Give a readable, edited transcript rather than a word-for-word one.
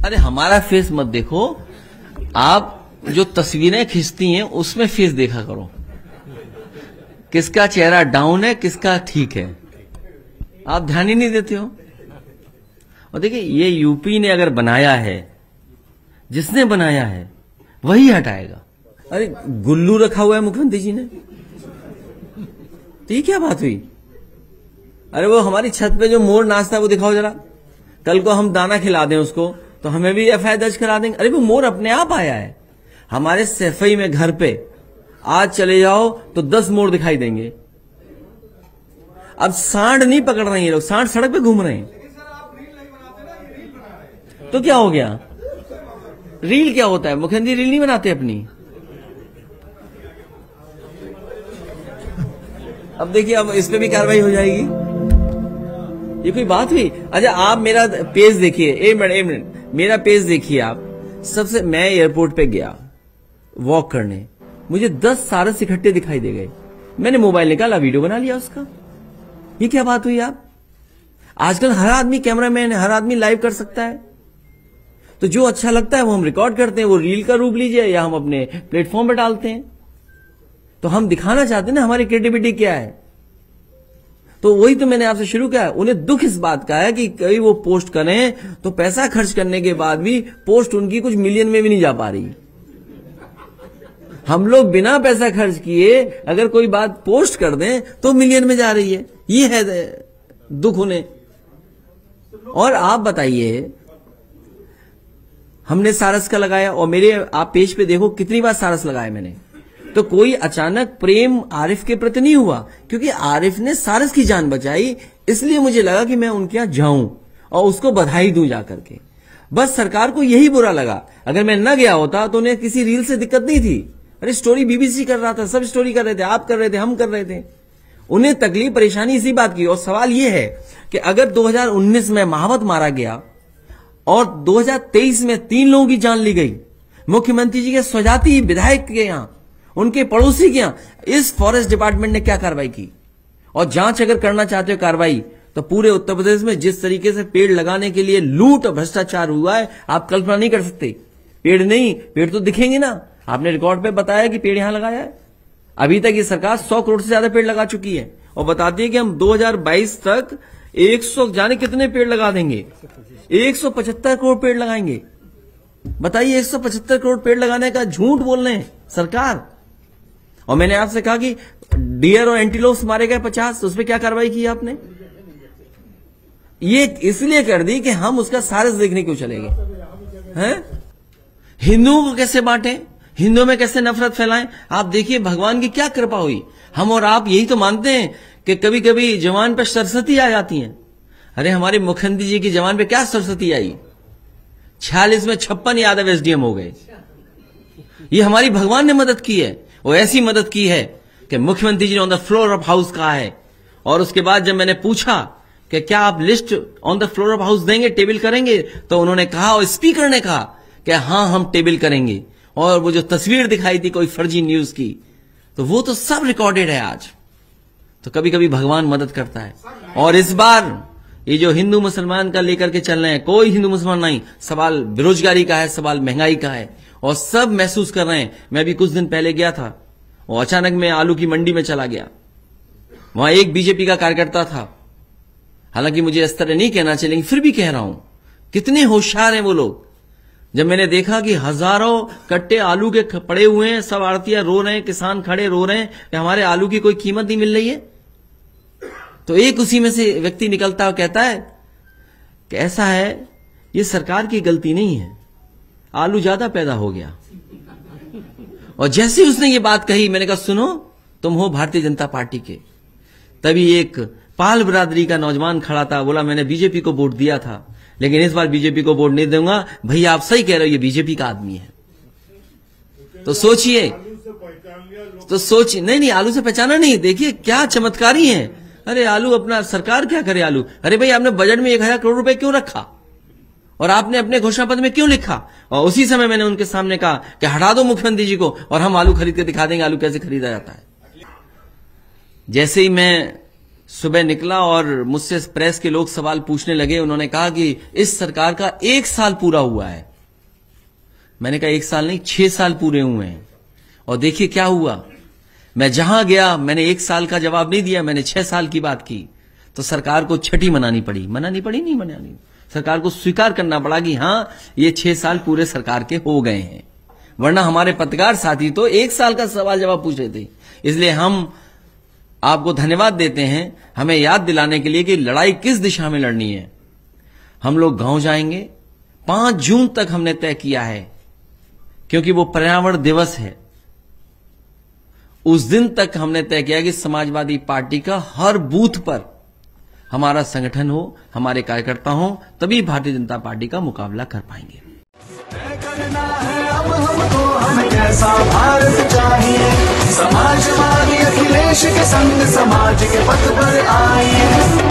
अरे हमारा फेस मत देखो, आप जो तस्वीरें खींचती हैं उसमें फेस देखा करो, किसका चेहरा डाउन है किसका ठीक है, आप ध्यान ही नहीं देते हो। और देखिए ये यूपी ने अगर बनाया है, जिसने बनाया है वही हटाएगा। अरे गुल्लू रखा हुआ है मुख्यमंत्री जी ने, तो ये क्या बात हुई? अरे वो हमारी छत पे जो मोर नाचता है वो दिखाओ जरा, कल को हम दाना खिला दें उसको तो हमें भी एफआईआर दर्ज करा देंगे। अरे वो मोर अपने आप आया है हमारे सफाई में, घर पे आज चले जाओ तो 10 मोर दिखाई देंगे। अब सांड नहीं पकड़ रहे हैं लोग, सांड सड़क पे घूम रहे हैं, तो क्या हो गया? रील क्या होता है? मुख्यमंत्री रील नहीं बनाते अपनी। अब देखिए अब इस पे भी कार्रवाई हो जाएगी, ये कोई बात हुई? अच्छा आप मेरा पेज देखिए, एक मिनट मेरा पेज देखिए आप। सबसे मैं एयरपोर्ट पे गया वॉक करने, मुझे 10 सारस इकट्ठे दिखाई दे गए, मैंने मोबाइल निकाला वीडियो बना लिया उसका। ये क्या बात हुई? आप आजकल हर आदमी कैमरामैन है, हर आदमी लाइव कर सकता है, तो जो अच्छा लगता है वो हम रिकॉर्ड करते हैं, वो रील का रूप लीजिए या हम अपने प्लेटफॉर्म पर डालते हैं। तो हम दिखाना चाहते हैं ना हमारी क्रिएटिविटी क्या है। तो वही तो मैंने आपसे शुरू किया, उन्हें दुख इस बात का है कि कभी वो पोस्ट करें तो पैसा खर्च करने के बाद भी पोस्ट उनकी कुछ मिलियन में भी नहीं जा पा रही। हम लोग बिना पैसा खर्च किए अगर कोई बात पोस्ट कर दें तो मिलियन में जा रही है, ये है दुख उन्हें। और आप बताइए, हमने सारस का लगाया और मेरे आप पेज पे देखो कितनी बार सारस लगाया मैंने, तो कोई अचानक प्रेम आरिफ के प्रति नहीं हुआ, क्योंकि आरिफ ने सारस की जान बचाई, इसलिए मुझे लगा कि मैं उनके यहां जाऊं और उसको बधाई दूं जाकर के। बस सरकार को यही बुरा लगा, अगर मैं न गया होता तो उन्हें किसी रील से दिक्कत नहीं थी। अरे स्टोरी बीबीसी कर रहा था, सब स्टोरी कर रहे थे, आप कर रहे थे, हम कर रहे थे, उन्हें तकलीफ परेशानी इसी बात की। और सवाल यह है कि अगर 2019 में महावत मारा गया और 2023 में 3 लोगों की जान ली गई, मुख्यमंत्री जी के स्वजाति विधायक के यहां, उनके पड़ोसी के यहां, इस फॉरेस्ट डिपार्टमेंट ने क्या कार्रवाई की? और जांच अगर करना चाहते हो कार्रवाई, तो पूरे उत्तर प्रदेश में जिस तरीके से पेड़ लगाने के लिए लूट और भ्रष्टाचार हुआ है, आप कल्पना नहीं कर सकते। पेड़ नहीं, पेड़ तो दिखेंगे ना, आपने रिकॉर्ड पे बताया कि पेड़ यहां लगाया है। अभी तक ये सरकार 100 करोड़ से ज्यादा पेड़ लगा चुकी है और बताती है कि हम 2022 तक 100 जाने कितने पेड़ लगा देंगे, 175 करोड़ पेड़ लगाएंगे। बताइए 175 करोड़ पेड़ लगाने का झूठ बोल रहे हैं सरकार। और मैंने आपसे कहा कि डियर और एंटीलोप्स मारे गए 50, तो उस पर क्या कार्रवाई की आपने? ये इसलिए कर दी कि हम उसका सारस देखने क्यों चलेंगे हैं? हिंदुओं को कैसे बांटे, हिंदुओं में कैसे नफरत फैलाएं? आप देखिए भगवान की क्या कृपा हुई। हम और आप यही तो मानते हैं कि कभी कभी जवान पे सरस्वती आ जाती है। अरे हमारे मुख्यमंत्री जी की जवान पे क्या सरस्वती आई? 46 में 56 यादव एसडीएम हो गए। ये हमारी भगवान ने मदद की है, वो ऐसी मदद की है कि मुख्यमंत्री जी ने on the floor of house कहा है। और उसके बाद जब मैंने पूछा कि क्या आप list on the floor of house देंगे, टेबल करेंगे, तो उन्होंने कहा और स्पीकर ने कहा कि हां हम टेबल करेंगे। और वो जो तस्वीर दिखाई थी कोई फर्जी न्यूज की, तो वो तो सब रिकॉर्डेड है आज। तो कभी कभी भगवान मदद करता है। और इस बार ये जो हिंदू मुसलमान का लेकर के चल रहे हैं, कोई हिंदू मुसलमान नहीं, सवाल बेरोजगारी का है, सवाल महंगाई का है, और सब महसूस कर रहे हैं। मैं भी कुछ दिन पहले गया था और अचानक मैं आलू की मंडी में चला गया, वहां एक बीजेपी का कार्यकर्ता था। हालांकि मुझे इस तरह नहीं कहना चाहिए, लेकिन फिर भी कह रहा हूं, कितने होशियार हैं वो लोग। जब मैंने देखा कि हजारों कट्टे आलू के पड़े हुए हैं, सब आड़तियां रो रहे हैं, किसान खड़े रो रहे हैं कि हमारे आलू की कोई कीमत नहीं मिल रही है, तो एक उसी में से व्यक्ति निकलता है और कहता है कि ऐसा है, ये सरकार की गलती नहीं है, आलू ज्यादा पैदा हो गया। और जैसे उसने ये बात कही, मैंने कहा सुनो, तुम हो भारतीय जनता पार्टी के। तभी एक पाल बिरादरी का नौजवान खड़ा था, बोला मैंने बीजेपी को वोट दिया था, लेकिन इस बार बीजेपी को वोट नहीं दूंगा। भैया आप सही कह रहे हो, ये बीजेपी का आदमी है। तो सोचिए, नहीं आलू से पहचाना नहीं, देखिए क्या चमत्कारी है। अरे आलू अपना, सरकार क्या करे आलू? अरे भाई आपने बजट में 1000 करोड़ रुपए क्यों रखा और आपने अपने घोषणा पत्र में क्यों लिखा? और उसी समय मैंने उनके सामने कहा कि हटा दो मुख्यमंत्री जी को और हम आलू खरीद के दिखा देंगे आलू कैसे खरीदा जाता है। जैसे ही मैं सुबह निकला और मुझसे प्रेस के लोग सवाल पूछने लगे। उन्होंने कहा कि इस सरकार का 1 साल पूरा हुआ है। मैंने कहा 1 साल नहीं, 6 साल पूरे हुए हैं। और देखिए क्या हुआ, मैं जहां गया मैंने 1 साल का जवाब नहीं दिया, मैंने 6 साल की बात की। तो सरकार को छठी मनानी पड़ी, नहीं मनानी, सरकार को स्वीकार करना पड़ा कि हां ये 6 साल पूरे सरकार के हो गए हैं। वरना हमारे पत्रकार साथी तो 1 साल का सवाल जवाब पूछ रहे थे। इसलिए हम आपको धन्यवाद देते हैं हमें याद दिलाने के लिए कि लड़ाई किस दिशा में लड़नी है। हम लोग गांव जाएंगे, 5 जून तक हमने तय किया है, क्योंकि वो पर्यावरण दिवस है। उस दिन तक हमने तय किया कि समाजवादी पार्टी का हर बूथ पर हमारा संगठन हो, हमारे कार्यकर्ता हो, तभी भारतीय जनता पार्टी का मुकाबला कर पाएंगे। करना है अब हमको, हमें कैसा भारत चाहिए, समाजवादी अखिलेश के संग समाज के पथ पर आइए।